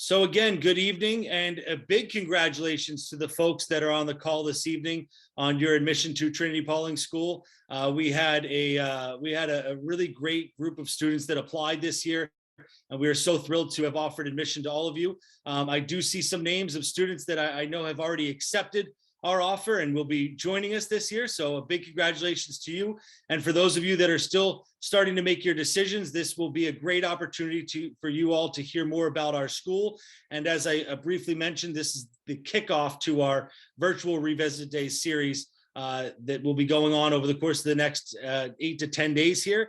So again, good evening and a big congratulations to the folks that are on the call this evening on your admission to Trinity-Pawling School. We had a really great group of students that applied this year, and we are so thrilled to have offered admission to all of you. I do see some names of students that I know have already accepted our offer and will be joining us this year. So a big congratulations to you. And for those of you that are still starting to make your decisions, this will be a great opportunity for you all to hear more about our school. And as I briefly mentioned, this is the kickoff to our virtual Revisit Day series that will be going on over the course of the next 8 to 10 days here,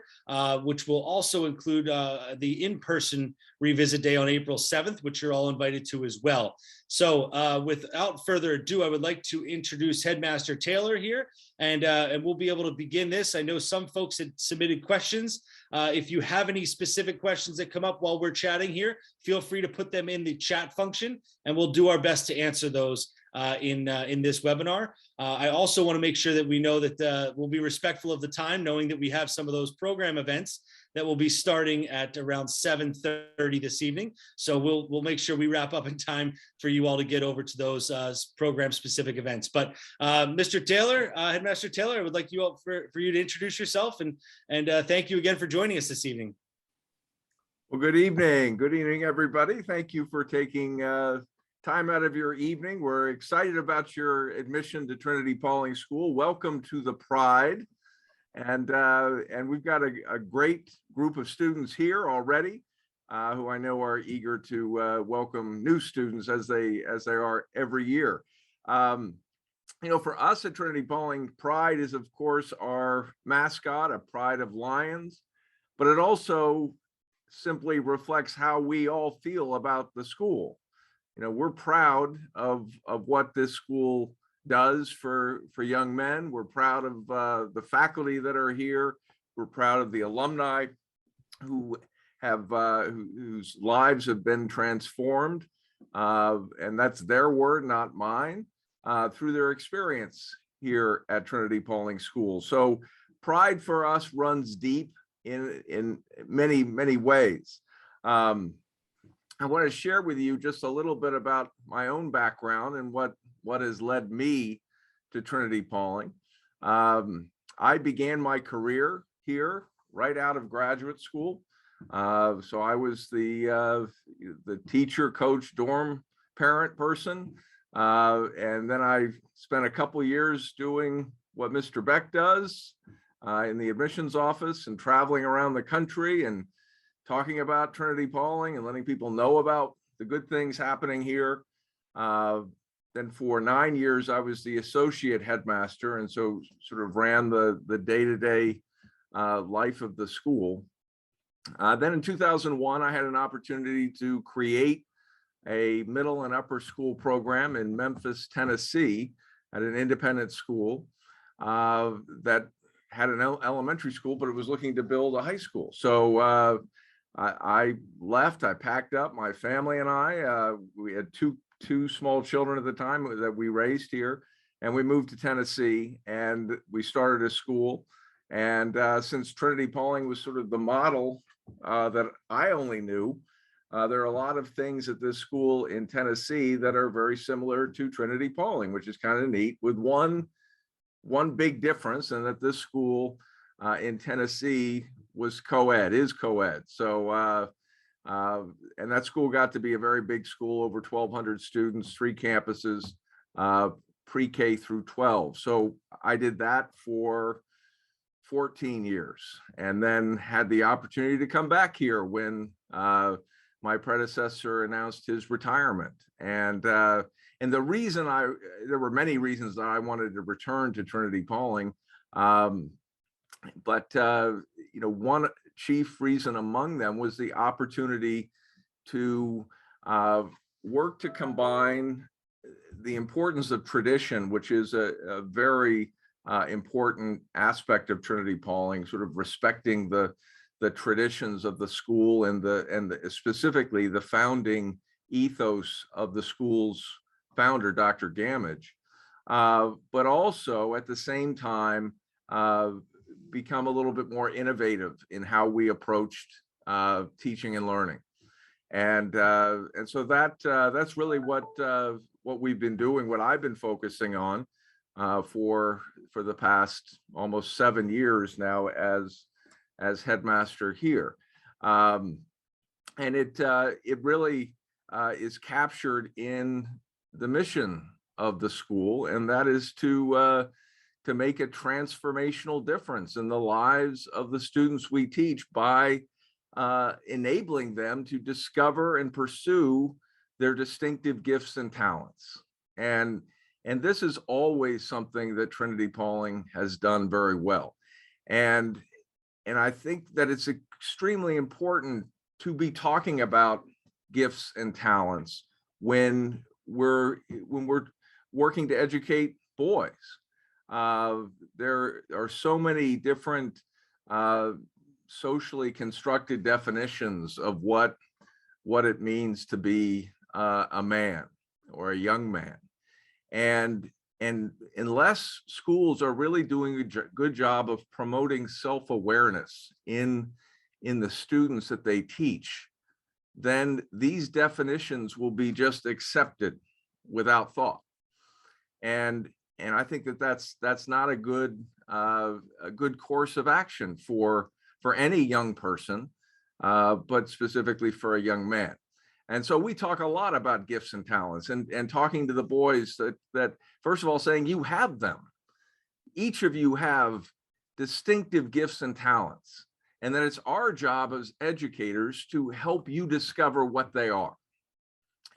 which will also include the in-person Revisit Day on April 7th, which you're all invited to as well. So without further ado, I would like to introduce Headmaster Taylor here, and we'll be able to begin this. I know some folks had submitted questions. If you have any specific questions that come up while we're chatting here, feel free to put them in the chat function, and we'll do our best to answer those in this webinar. I also want to make sure that we know that we'll be respectful of the time, knowing that we have some of those program events that will be starting at around 7:30 this evening. So we'll make sure we wrap up in time for you all to get over to those program specific events. But Mr. Taylor, Headmaster Taylor, I would like you all for you to introduce yourself and thank you again for joining us this evening. Well, good evening. Good evening, everybody. Thank you for taking time out of your evening. We're excited about your admission to Trinity-Pawling School. Welcome to the Pride. And we've got a great group of students here already who I know are eager to welcome new students as they are every year. You know, for us at Trinity-Pawling, Pride is, of course, our mascot, a pride of lions, but it also simply reflects how we all feel about the school. You know, we're proud of what this school does for young men. We're proud of the faculty that are here. We're proud of the alumni who have whose lives have been transformed, and that's their word, not mine, through their experience here at Trinity-Pawling School. So pride for us runs deep in many ways. I want to share with you just a little bit about my own background and what has led me to Trinity-Pawling. I began my career here right out of graduate school. So I was the teacher, coach, dorm parent person. And then I spent a couple years doing what Mr. Beck does in the admissions office and traveling around the country and talking about Trinity-Pawling and letting people know about the good things happening here. Then for 9 years, I was the associate headmaster, and so sort of ran the day-to-day life of the school. Then in 2001, I had an opportunity to create a middle and upper school program in Memphis, Tennessee, at an independent school that had an elementary school, but it was looking to build a high school. So I left, I packed up, my family and I, we had two small children at the time that we raised here, and we moved to Tennessee and we started a school. And since Trinity-Pawling was sort of the model that I only knew, there are a lot of things at this school in Tennessee that are very similar to Trinity-Pawling, which is kind of neat, with one big difference, and that this school in Tennessee was is co-ed. So, and that school got to be a very big school, over 1,200 students, 3 campuses, pre-K through 12. So I did that for 14 years, and then had the opportunity to come back here when my predecessor announced his retirement. And the reason there were many reasons that I wanted to return to Trinity-Pawling. But you know, one chief reason among them was the opportunity to work to combine the importance of tradition, which is a very important aspect of Trinity-Pawling, sort of respecting the traditions of the school and specifically the founding ethos of the school's founder, Dr. Gamage, but also at the same time become a little bit more innovative in how we approached teaching and learning. And so that's really what we've been doing, what I've been focusing on for the past almost 7 years now as headmaster here. And it really is captured in the mission of the school, and that is to make a transformational difference in the lives of the students we teach by enabling them to discover and pursue their distinctive gifts and talents. And this is always something that Trinity-Pawling has done very well. And I think that it's extremely important to be talking about gifts and talents when we're working to educate boys. There are so many different socially constructed definitions of what it means to be a man or a young man, and unless schools are really doing a good job of promoting self-awareness in the students that they teach, then these definitions will be just accepted without thought. And I think that that's not a good course of action for any young person, but specifically for a young man. And so we talk a lot about gifts and talents, and talking to the boys that first of all, saying you have them. Each of you have distinctive gifts and talents, and that it's our job as educators to help you discover what they are,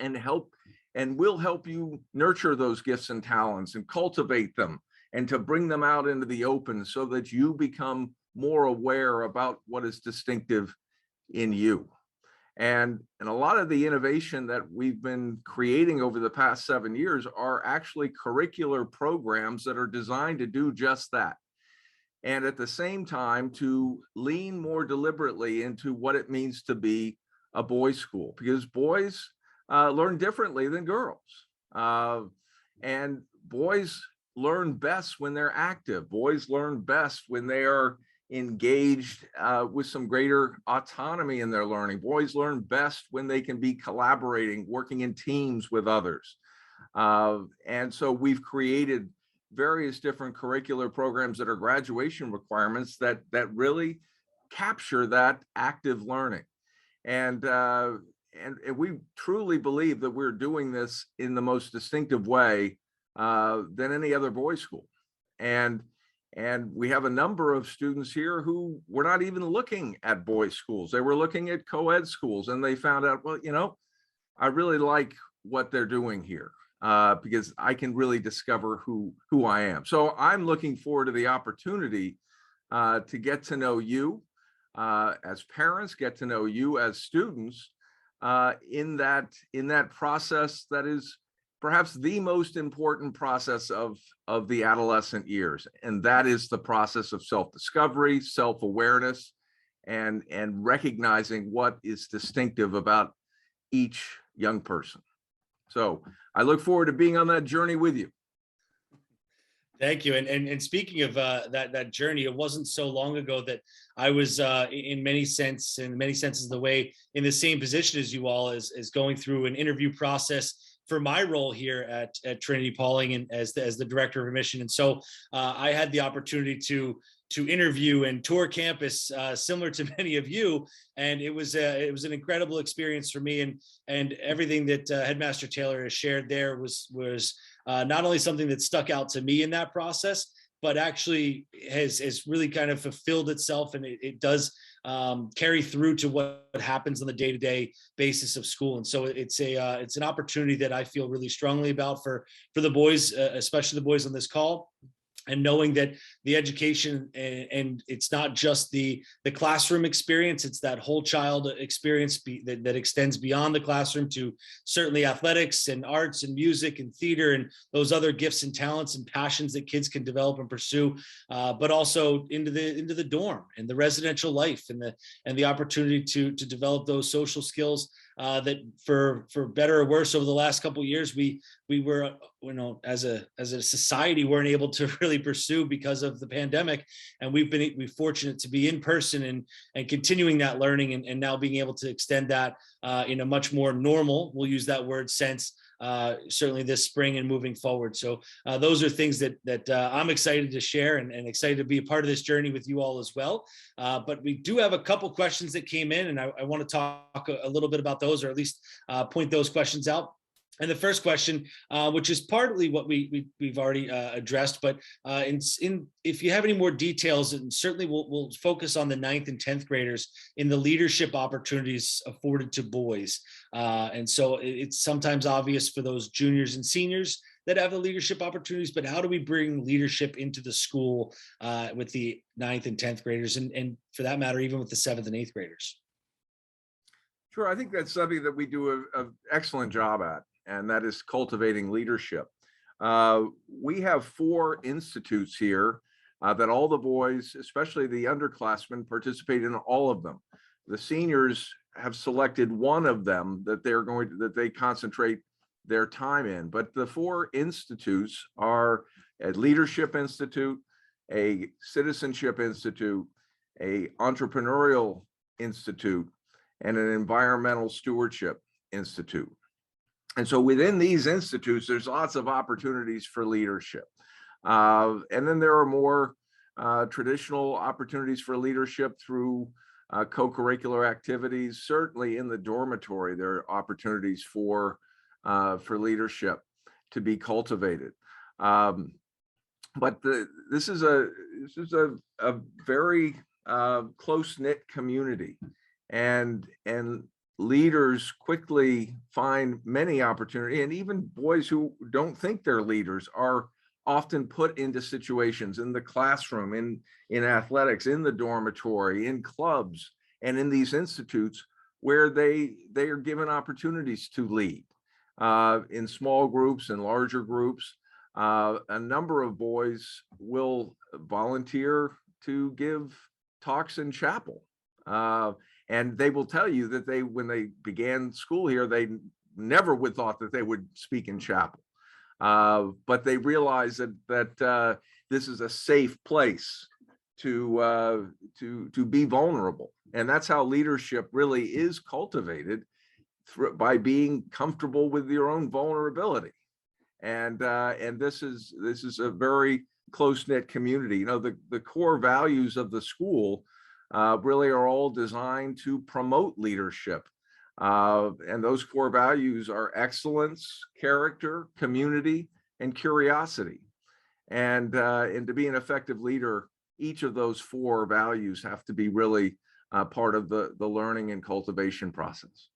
and we'll help you nurture those gifts and talents and cultivate them, and to bring them out into the open so that you become more aware about what is distinctive in you. And a lot of the innovation that we've been creating over the past 7 years are actually curricular programs that are designed to do just that. And at the same time, to lean more deliberately into what it means to be a boys' school, because boys learn differently than girls. And boys learn best when they're active. Boys learn best when they are engaged with some greater autonomy in their learning. Boys learn best when they can be collaborating, working in teams with others. And so we've created various different curricular programs that are graduation requirements that really capture that active learning. And we truly believe that we're doing this in the most distinctive way than any other boys' school. And we have a number of students here who were not even looking at boys' schools. They were looking at co-ed schools, and they found out, well, I really like what they're doing here because I can really discover who I am. So I'm looking forward to the opportunity to get to know you as parents, get to know you as students in that process that is perhaps the most important process of the adolescent years, and that is the process of self-discovery, self-awareness, and recognizing what is distinctive about each young person. So I look forward to being on that journey with you. Thank you. And speaking of that journey, it wasn't so long ago that I was in many senses in the same position as you all, as going through an interview process for my role here at Trinity-Pawling and as the director of admission. And so I had the opportunity to interview and tour campus, similar to many of you, and it was an incredible experience for me. And everything that Headmaster Taylor has shared there was not only something that stuck out to me in that process, but actually has really kind of fulfilled itself, and it does carry through to what happens on the day-to-day basis of school. And so it's an opportunity that I feel really strongly about for the boys, especially the boys on this call. And knowing that the education and it's not just the classroom experience, it's that whole child experience that extends beyond the classroom to certainly athletics and arts and music and theater and those other gifts and talents and passions that kids can develop and pursue, but also into the dorm and the residential life and the opportunity to develop those social skills that for better or worse over the last couple of years, we were, as a society, weren't able to really pursue because of the pandemic. And we're fortunate to be in person and continuing that learning, and now being able to extend that in a much more normal, we'll use that word, sense, certainly this spring and moving forward. So those are things that I'm excited to share, and excited to be a part of this journey with you all as well. But we do have a couple questions that came in, and I want to talk a little bit about those, or at least point those questions out. And the first question, which is partly what we've already addressed, but if you have any more details, and certainly we'll focus on the 9th and 10th graders in the leadership opportunities afforded to boys. And so it's sometimes obvious for those juniors and seniors that have the leadership opportunities, but how do we bring leadership into the school with the 9th and 10th graders, and for that matter, even with the 7th and 8th graders? Sure, I think that's something that we do an excellent job at, and that is cultivating leadership. We have 4 institutes here that all the boys, especially the underclassmen, participate in all of them. The seniors have selected one of them that they concentrate their time in, but the 4 institutes are a leadership institute, a citizenship institute, a entrepreneurial institute, and an environmental stewardship institute. And so within these institutes, there's lots of opportunities for leadership. And then there are more traditional opportunities for leadership through co-curricular activities. Certainly in the dormitory, there are opportunities for leadership to be cultivated. But this is a very close-knit community, and leaders quickly find many opportunities, and even boys who don't think they're leaders are often put into situations in the classroom, in athletics, in the dormitory, in clubs, and in these institutes where they are given opportunities to lead in small groups and larger groups. A number of boys will volunteer to give talks in chapel. And they will tell you that when they began school here, they never would thought that they would speak in chapel. But they realize that this is a safe place to be vulnerable. And that's how leadership really is cultivated, by being comfortable with your own vulnerability. And this is a very close-knit community. The core values of the school really are all designed to promote leadership. And those core values are excellence, character, community, and curiosity. And to be an effective leader, each of those 4 values have to be really part of the learning and cultivation process.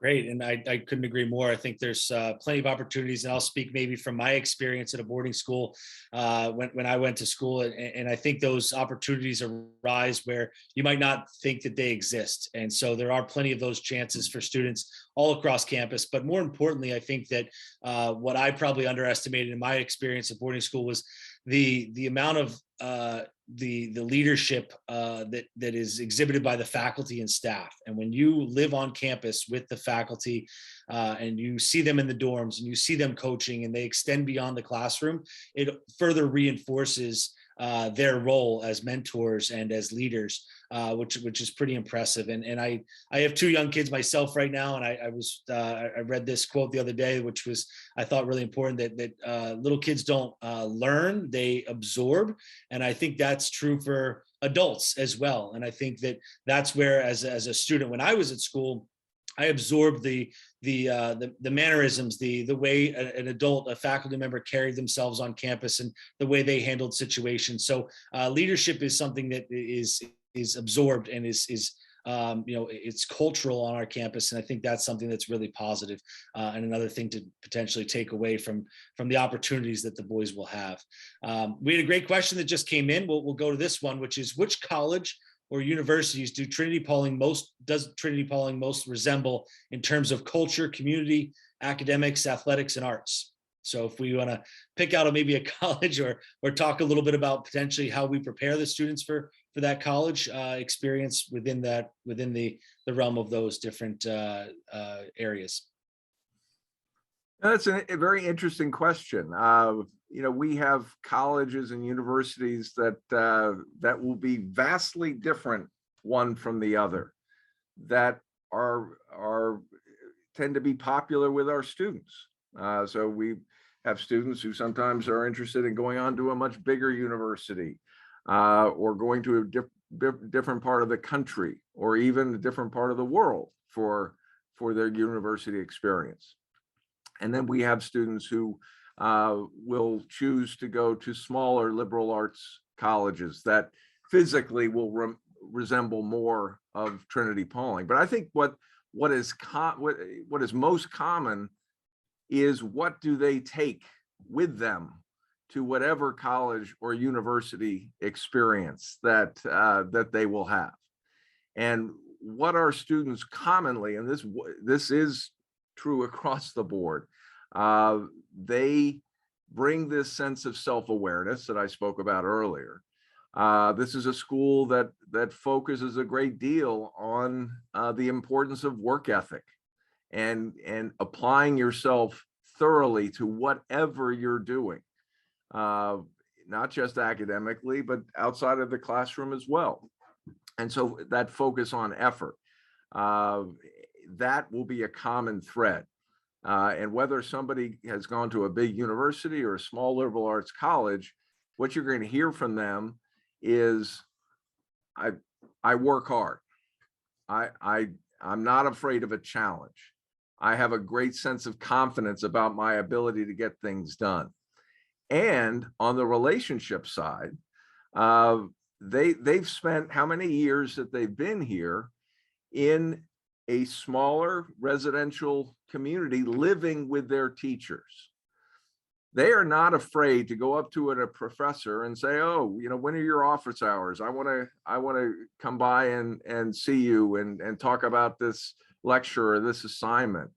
Great. And I couldn't agree more. I think there's plenty of opportunities, and I'll speak maybe from my experience at a boarding school when I went to school. And I think those opportunities arise where you might not think that they exist. And so there are plenty of those chances for students all across campus. But more importantly, I think that what I probably underestimated in my experience at boarding school was the amount of the leadership that is exhibited by the faculty and staff. And when you live on campus with the faculty and you see them in the dorms and you see them coaching, and they extend beyond the classroom, it further reinforces their role as mentors and as leaders, which is pretty impressive. And I have 2 young kids myself right now, and I read this quote the other day, which was, I thought, really important, that little kids don't learn, they absorb. And I think that's true for adults as well. And I think that's where, as a student, when I was at school, I absorbed the mannerisms, the way an adult, a faculty member, carried themselves on campus, and the way they handled situations. So leadership is something that is absorbed and is it's cultural on our campus. And I think that's something that's really positive, and another thing to potentially take away from the opportunities that the boys will have. We had a great question that just came in. We'll go to this one, which is, which college or universities does Trinity-Pawling most resemble in terms of culture, community, academics, athletics, and arts? So if we want to pick out maybe a college or talk a little bit about potentially how we prepare the students for that college experience within the realm of those different areas? That's a very interesting question. We have colleges and universities that will be vastly different one from the other, that are tend to be popular with our students. So we have students who sometimes are interested in going on to a much bigger university, or going to a different part of the country, or even a different part of the world for their university experience. And then we have students who will choose to go to smaller liberal arts colleges that physically will resemble more of Trinity-Pawling. But I think what is most common is, what do they take with them to whatever college or university experience that they will have. And what our students commonly, and this is true across the board, they bring this sense of self-awareness that I spoke about earlier. This is a school that focuses a great deal on the importance of work ethic and applying yourself thoroughly to whatever you're doing, not just academically, but outside of the classroom as well. And so that focus on effort, that will be a common thread. And whether somebody has gone to a big university or a small liberal arts college, what you're going to hear from them is, I work hard. I'm not afraid of a challenge. I have a great sense of confidence about my ability to get things done. And on the relationship side, they've spent how many years that they've been here in a smaller residential community, living with their teachers. They are not afraid to go up to a professor and say, oh, when are your office hours? I want to come by and see you and talk about this lecture or this assignment.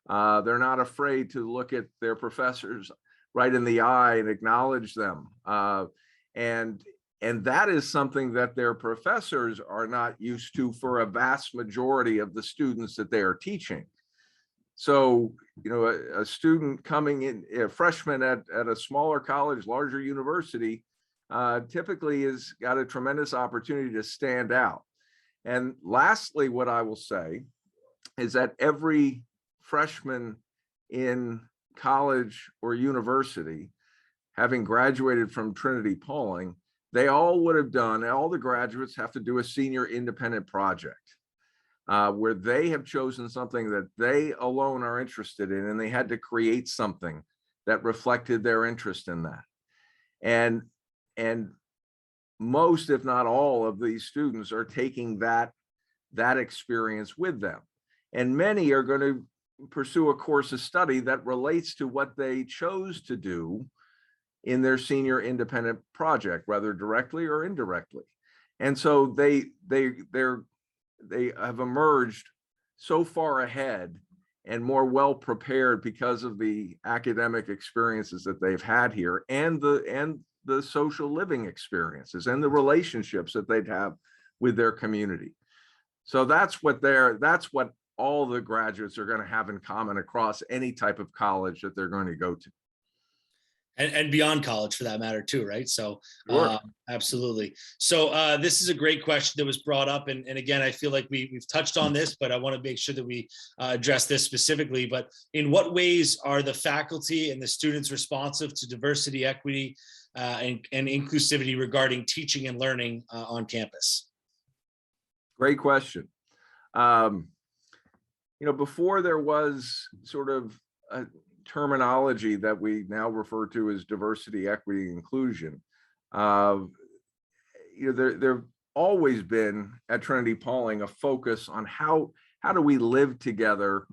They're not afraid to look at their professors right in the eye and acknowledge them. And that is something that their professors are not used to for a vast majority of the students that they are teaching. So, a student coming in, a freshman at a smaller college, larger university, typically has got a tremendous opportunity to stand out. And lastly, what I will say is that every freshman in college or university, having graduated from Trinity-Pawling, they all would have done, all the graduates have to do a senior independent project, where they have chosen something that they alone are interested in, and they had to create something that reflected their interest in that. And most, if not all, of these students are taking that experience with them. And many are going to pursue a course of study that relates to what they chose to do in their senior independent project, whether directly or indirectly. And so they have emerged so far ahead and more well prepared because of the academic experiences that they've had here, and the social living experiences and the relationships that they'd have with their community. So that's what all the graduates are going to have in common across any type of college that they're going to go to. And beyond college for that matter too, right? So Sure. absolutely. So this is a great question that was brought up. And again, I feel like we've touched on this, but I want to make sure that we address this specifically. But in what ways are the faculty and the students responsive to diversity, equity, and inclusivity regarding teaching and learning on campus? Great question. Before there was sort of a terminology that we now refer to as diversity, equity, inclusion. There've always been at Trinity-Pawling a focus on how do we live together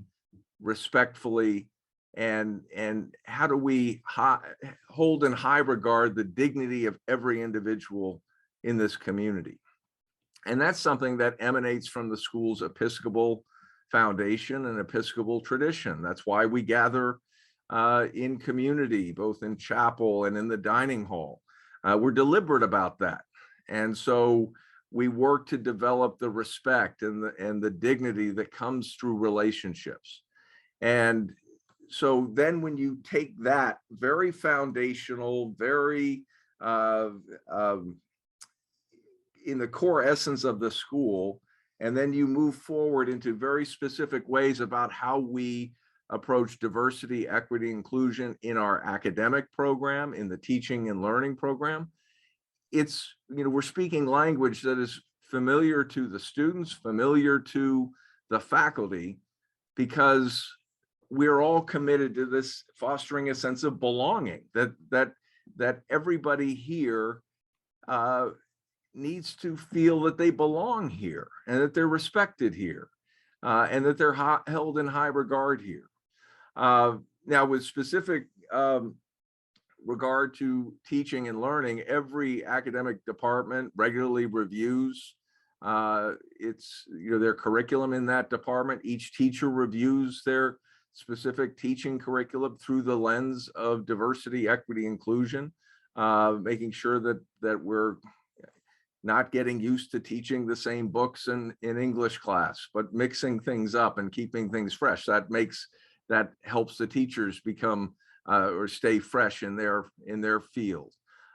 respectfully, and how do we hold in high regard the dignity of every individual in this community. And that's something that emanates from the school's Episcopal foundation and Episcopal tradition. That's why we gather in community, both in chapel and in the dining hall. We're deliberate about that. And so we work to develop the respect and the dignity that comes through relationships. And so then when you take that very foundational, very in the core essence of the school, and then you move forward into very specific ways about how we approach diversity, equity, inclusion in our academic program, in the teaching and learning program, it's, we're speaking language that is familiar to the students, familiar to the faculty, because we're all committed to this fostering a sense of belonging, that everybody here needs to feel that they belong here and that they're respected here, and that they're held in high regard here. Now, with specific regard to teaching and learning, every academic department regularly reviews their curriculum in that department. Each teacher reviews their specific teaching curriculum through the lens of diversity, equity, inclusion, making sure that we're not getting used to teaching the same books in English class, but mixing things up and keeping things fresh. That helps the teachers become or stay fresh in their field,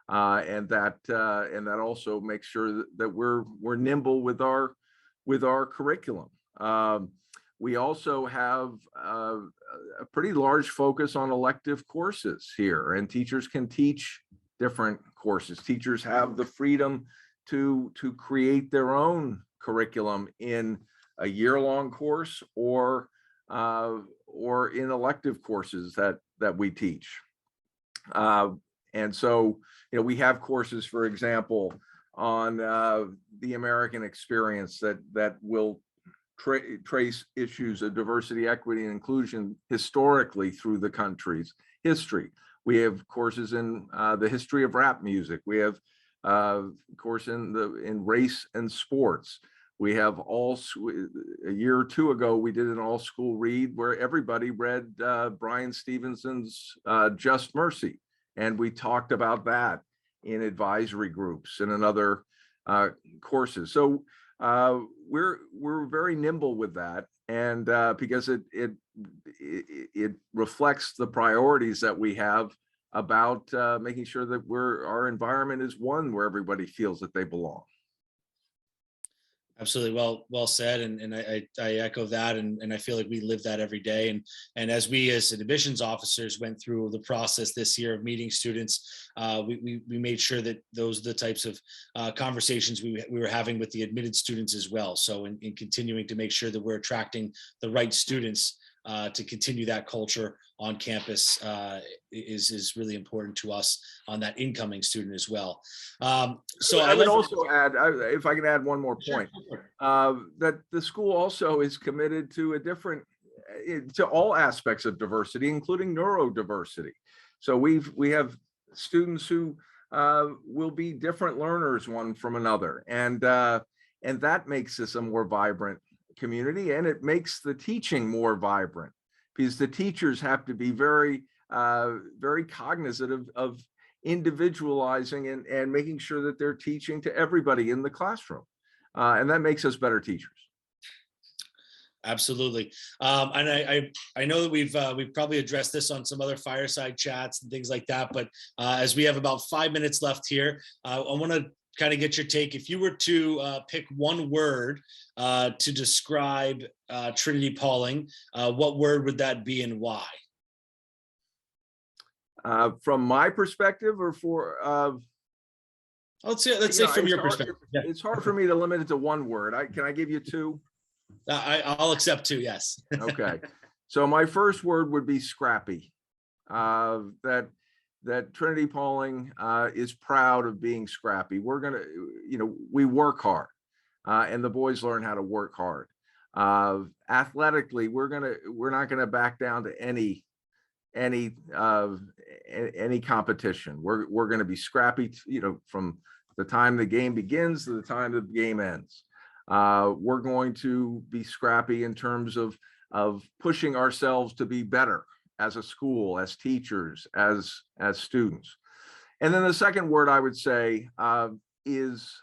and that also makes sure that we're nimble with our curriculum. We also have a pretty large focus on elective courses here, and teachers can teach different courses. Teachers have the freedom to create their own curriculum in a year-long course or in elective courses that we teach. And so, we have courses, for example, on the American experience that will trace issues of diversity, equity, and inclusion historically through the country's history. We have courses in the history of rap music. We have a course in race and sports. We have a year or two ago, we did an all-school read where everybody read Brian Stevenson's Just Mercy. And we talked about that in advisory groups and in other courses. So we're very nimble with that, and because it reflects the priorities that we have about making sure that our environment is one where everybody feels that they belong. Absolutely. Well said. And I echo that. And I feel like we live that every day. And as we as admissions officers went through the process this year of meeting students, we made sure that those are the types of conversations we were having with the admitted students as well. So in continuing to make sure that we're attracting the right students to continue that culture on campus is really important to us on that incoming student as well. So I would also add, if I can add one more point, that the school also is committed to to all aspects of diversity, including neurodiversity. So we have students who will be different learners one from another, and that makes this a more vibrant community, and it makes the teaching more vibrant, because the teachers have to be very cognizant of individualizing and making sure that they're teaching to everybody in the classroom, and that makes us better teachers. Absolutely. And I know that we've probably addressed this on some other fireside chats and things like that, but as we have about 5 minutes left here, I want to kind of get your take. If you were to pick one word to describe Trinity-Pawling, what word would that be and why? From my perspective, or for let's say from your perspective. Yeah. It's hard for me to limit it to one word. Can I give you two? I'll accept two. Yes. Okay. So my first word would be scrappy. That Trinity-Pawling is proud of being scrappy. We're gonna, we work hard, and the boys learn how to work hard. Athletically, we're not gonna back down to any competition. We're gonna be scrappy, from the time the game begins to the time the game ends. We're going to be scrappy in terms of pushing ourselves to be better as a school, as teachers, as students. And then the second word I would say is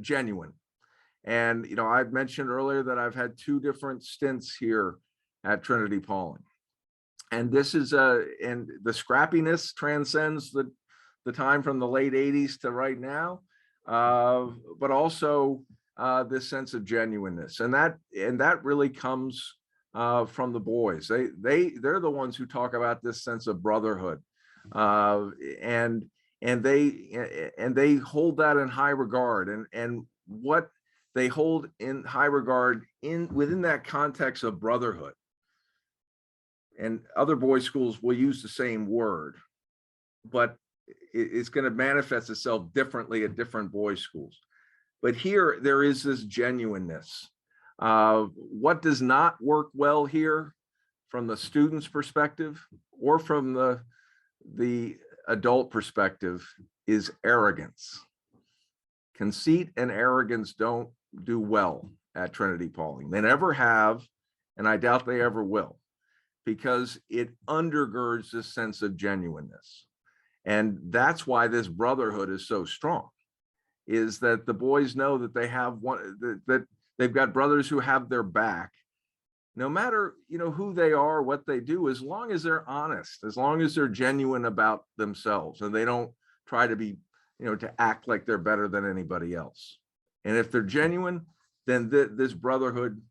genuine. And, I've mentioned earlier that I've had 2 different stints here at Trinity-Pawling. And this is and the scrappiness transcends the time from the late 80s to right now, but also this sense of genuineness. And that really comes from the boys. They're the ones who talk about this sense of brotherhood. And they hold that in high regard, and what they hold in high regard within that context of brotherhood. And other boys' schools will use the same word, but it's going to manifest itself differently at different boys' schools. But here there is this genuineness. What does not work well here from the student's perspective or from the adult perspective is arrogance. Conceit and arrogance don't do well at Trinity-Pawling. They never have, and I doubt they ever will, because it undergirds this sense of genuineness. And that's why this brotherhood is so strong, is that the boys know that they have that they've got brothers who have their back, no matter who they are, what they do, as long as they're honest, as long as they're genuine about themselves, and they don't try to be to act like they're better than anybody else. And if they're genuine, then this brotherhood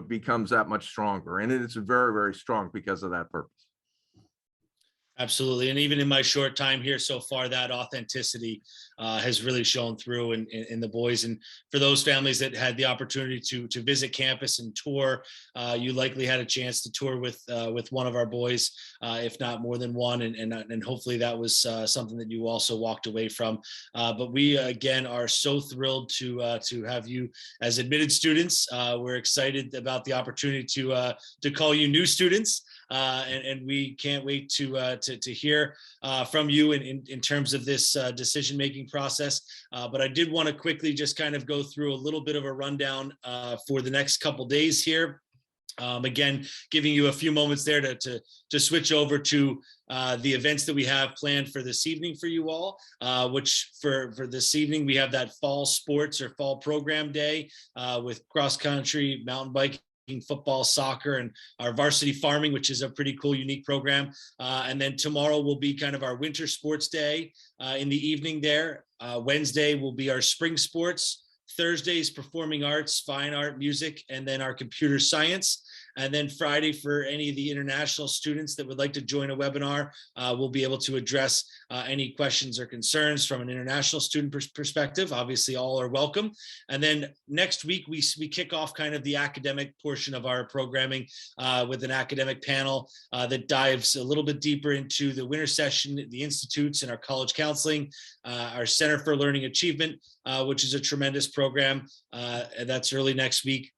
becomes that much stronger, and it's very, very strong because of that purpose. Absolutely. And even in my short time here so far, that authenticity has really shown through in the boys. And for those families that had the opportunity to visit campus and tour, you likely had a chance to tour with one of our boys, if not more than one. And hopefully that was something that you also walked away from. But we, again, are so thrilled to have you as admitted students. We're excited about the opportunity to call you new students. And we can't wait to hear from you in terms of this decision-making process. But I did want to quickly just kind of go through a little bit of a rundown for the next couple days here. Again, giving you a few moments there to switch over to the events that we have planned for this evening for you all, which for this evening, we have that fall sports or fall program day with cross country, mountain biking, football, soccer, and our varsity farming, which is a pretty cool, unique program. And then tomorrow will be kind of our winter sports day in the evening there. Wednesday will be our spring sports. Thursday's performing arts, fine art, music, and then our computer science. And then Friday, for any of the international students that would like to join a webinar, we'll be able to address any questions or concerns from an international student perspective. Obviously, all are welcome. And then next week, we kick off kind of the academic portion of our programming with an academic panel that dives a little bit deeper into the winter session, the institutes, and our college counseling, our Center for Learning Achievement, which is a tremendous program. And that's early next week.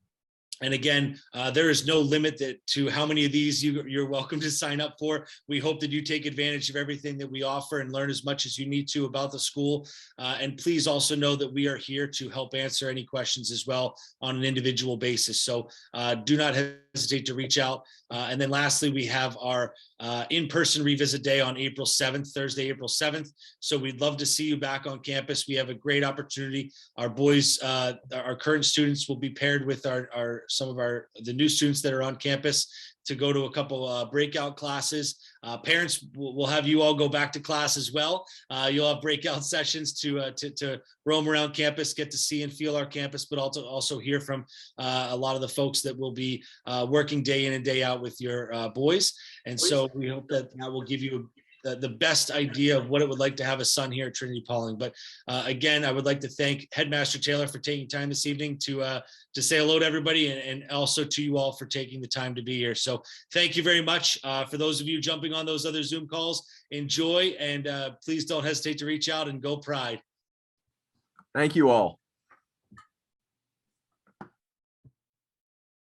And again, there is no limit to how many of these you're welcome to sign up for. We hope that you take advantage of everything that we offer and learn as much as you need to about the school. And please also know that we are here to help answer any questions as well on an individual basis. So do not hesitate to reach out. And then lastly, we have our in-person revisit day on April 7th, Thursday, April 7th. So we'd love to see you back on campus. We have a great opportunity. Our boys, our current students will be paired with some of the new students that are on campus to go to a couple breakout classes. Parents, will have you all go back to class as well. You'll have breakout sessions to roam around campus, get to see and feel our campus, but also hear from a lot of the folks that will be working day in and day out with your boys. And so we hope that will give you the best idea of what it would like to have a son here at Trinity-Pawling. But again, I would like to thank Headmaster Taylor for taking time this evening to say hello to everybody, and also to you all for taking the time to be here. So thank you very much. For those of you jumping on those other Zoom calls, enjoy, and please don't hesitate to reach out, and go Pride. Thank you all.